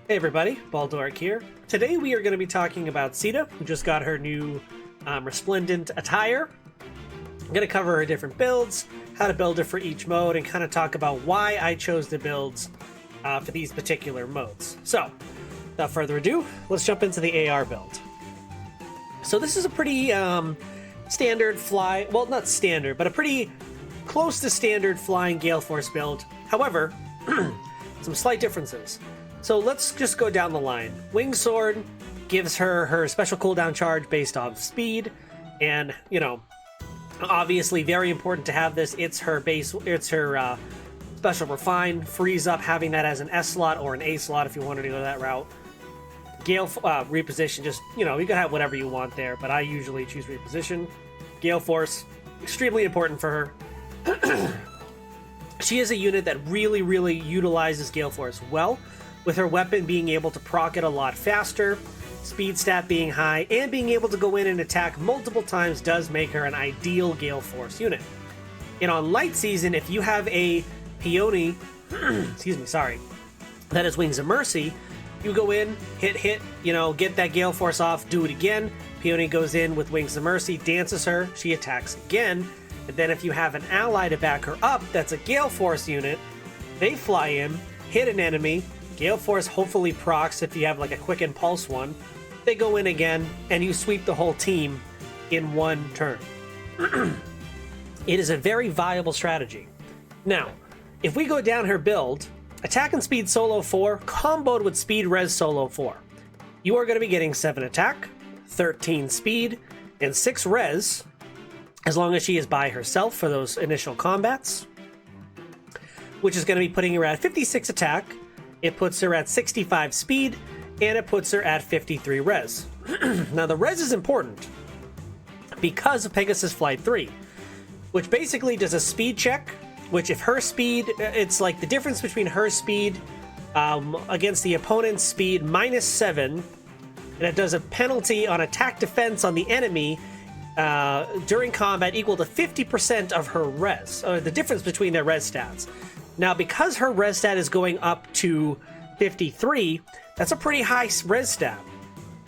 Hey everybody, Baldoric here. Today we are going to be talking about Caeda, who just got her new Resplendent attire. I'm going to cover her different builds, how to build her for each mode, and kind of talk about why I chose the builds for these particular modes. So, without further ado, let's jump into the AR build. So this is a pretty standard fly, well not standard, but a pretty close to standard flying Gale Force build. However, some slight differences. So let's just go down the line. Wing Sword gives her special cooldown charge based off speed, and you know, obviously very important to have this. It's her base, it's her special refine, frees up having that as an S slot or an A slot if you wanted to go that route. Gale reposition, just, you know, you can have whatever you want there, but I usually choose reposition. Gale Force, extremely important for her. She is a unit that really utilizes Gale Force well, with her weapon being able to proc it a lot faster, speed stat being high, and being able to go in and attack multiple times does make her an ideal Gale Force unit. And on Light Season, if you have a Peony, that is Wings of Mercy, you go in, hit, you know, get that Gale Force off, do it again. Peony goes in with Wings of Mercy, dances her, she attacks again. And then if you have an ally to back her up that's a Gale Force unit, they fly in, hit an enemy, Gale Force hopefully procs if you have like a quick impulse one. They go in again, and you sweep the whole team in one turn. It is a very viable strategy. Now, if we go down her build, attack and speed solo 4, comboed with speed res solo 4. You are going to be getting 7 attack, 13 speed, and 6 res, as long as she is by herself for those initial combats, which is going to be putting her at 56 attack. It puts her at 65 speed, and it puts her at 53 res. Now, the res is important because of Pegasus Flight 3, which basically does a speed check, which if her speed, it's like the difference between her speed against the opponent's speed -7, and it does a penalty on attack defense on the enemy during combat equal to 50% of her res, or the difference between their res stats. Now, because her res stat is going up to 53, that's a pretty high res stat.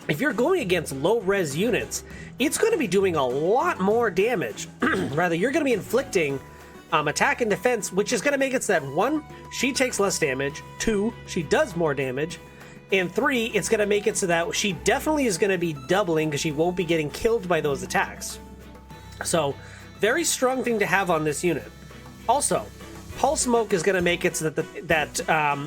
If you're going against low res units, it's going to be doing a lot more damage. Rather, you're going to be inflicting attack and defense, which is going to make it so that 1, she takes less damage, 2, she does more damage, and 3, it's going to make it so that she definitely is going to be doubling because she won't be getting killed by those attacks. So, very strong thing to have on this unit. Also, Pulse Smoke is going to make it so that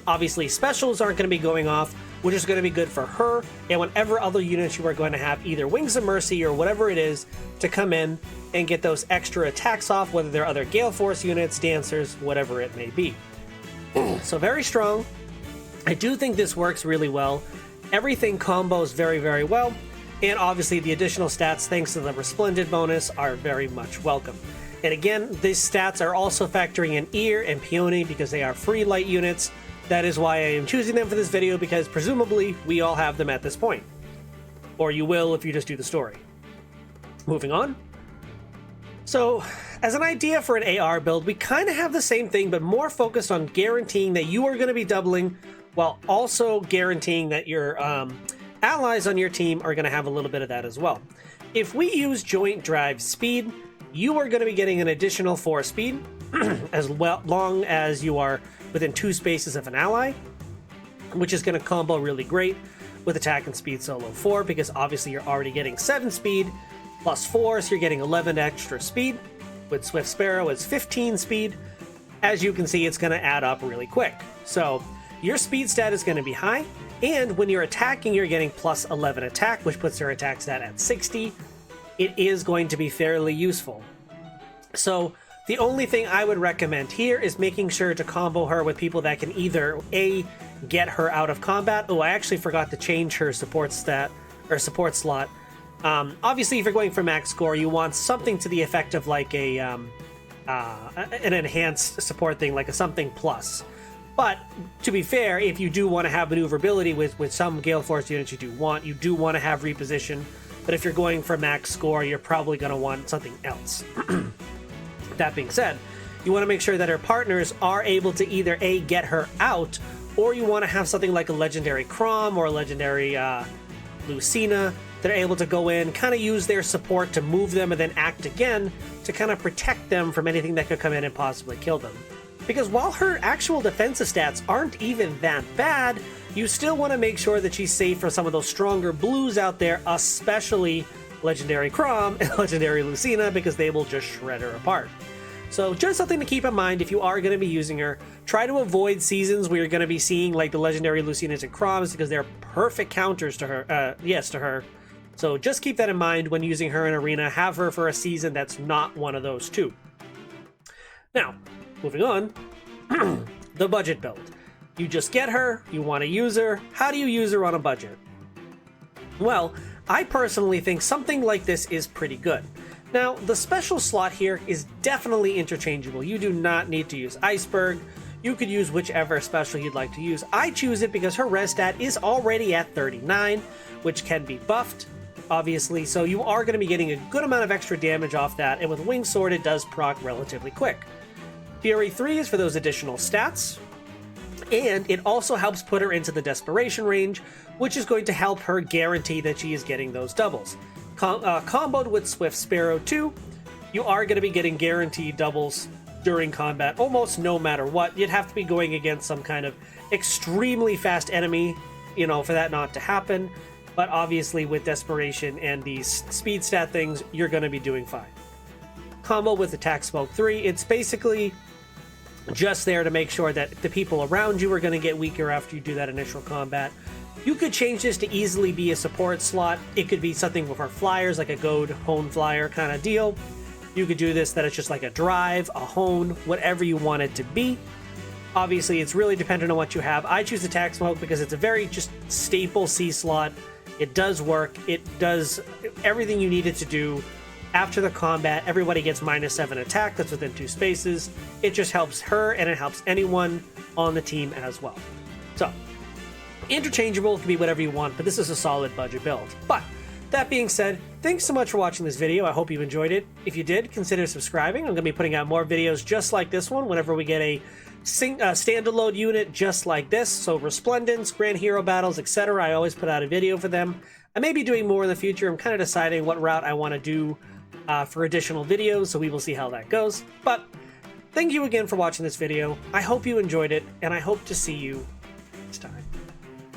obviously specials aren't going to be going off, which is going to be good for her, and whenever other units you are going to have either Wings of Mercy or whatever it is to come in and get those extra attacks off, whether they're other Gale Force units, dancers, whatever it may be. So very strong. I do think this works really well. Everything combos very well, and obviously the additional stats thanks to the Resplendent bonus are very much welcome. And again, these stats are also factoring in Ear and Peony because they are free light units. That is why I am choosing them for this video, because presumably we all have them at this point. Or you will if you just do the story. Moving on. So, as an idea for an AR build, we kind of have the same thing, but more focused on guaranteeing that you are going to be doubling, while also guaranteeing that your allies on your team are going to have a little bit of that as well. If we use Joint Drive Speed, you are going to be getting an additional 4 speed, as long as you are within 2 spaces of an ally, which is going to combo really great with attack and speed solo 4, because obviously you're already getting 7 speed plus 4, so you're getting 11 extra speed. With Swift Sparrow, it's 15 speed. As you can see, it's going to add up really quick. So your speed stat is going to be high, and when you're attacking, you're getting plus 11 attack, which puts your attack stat at 60. It is going to be fairly useful. So the only thing I would recommend here is making sure to combo her with people that can either A, get her out of combat. Oh, I actually forgot to change her support stat or support slot. Obviously, if you're going for max score, you want something to the effect of like an enhanced support thing, like a something plus. But to be fair, if you do want to have maneuverability with some Gale Force units, you do want to have reposition. But if you're going for max score, you're probably going to want something else. That being said, you want to make sure that her partners are able to either A, get her out, or you want to have something like a legendary Crom or a legendary Lucina, they're able to go in, kind of use their support to move them and then act again to kind of protect them from anything that could come in and possibly kill them. Because while her actual defensive stats aren't even that bad, you still want to make sure that she's safe from some of those stronger blues out there, especially legendary Crom and legendary Lucina, because they will just shred her apart. So just something to keep in mind if you are going to be using her. Try to avoid seasons where you're going to be seeing like the legendary Lucinas and Croms, because they're perfect counters to her. To her. So just keep that in mind when using her in Arena. Have her for a season that's not one of those two. Now, moving on, the budget build. You just get her, you want to use her. How do you use her on a budget? Well, I personally think something like this is pretty good. Now, the special slot here is definitely interchangeable. You do not need to use Iceberg. You could use whichever special you'd like to use. I choose it because her res stat is already at 39, which can be buffed, obviously, so you are going to be getting a good amount of extra damage off that, and with Winged Sword it does proc relatively quick. Fury 3 is for those additional stats, and it also helps put her into the Desperation range, which is going to help her guarantee that she is getting those doubles. Comboed with Swift Sparrow 2, you are going to be getting guaranteed doubles during combat almost no matter what. You'd have to be going against some kind of extremely fast enemy, for that not to happen. But obviously with Desperation and these speed stat things, you're going to be doing fine. Combo with Attack Smoke 3, it's basically just there to make sure that the people around you are going to get weaker after you do that initial combat. You could change this to easily be a support slot. It could be something with our flyers, like a goad hone flyer kind of deal. You could do this that it's just like a drive, a hone, whatever you want it to be. Obviously, it's really dependent on what you have. I choose Attack Smoke because it's a very just staple C slot. It does work. It does everything you need it to do. After the combat, everybody gets -7 attack. That's within 2 spaces. It just helps her, and it helps anyone on the team as well. So, interchangeable can be whatever you want, but this is a solid budget build. But that being said, thanks so much for watching this video. I hope you enjoyed it. If you did, consider subscribing. I'm going to be putting out more videos just like this one whenever we get a standalone unit just like this. So Resplendence, Grand Hero Battles, etc. I always put out a video for them. I may be doing more in the future. I'm kind of deciding what route I want to do for additional videos, so we will see how that goes. But thank you again for watching this video. I hope you enjoyed it, and I hope to see you next time.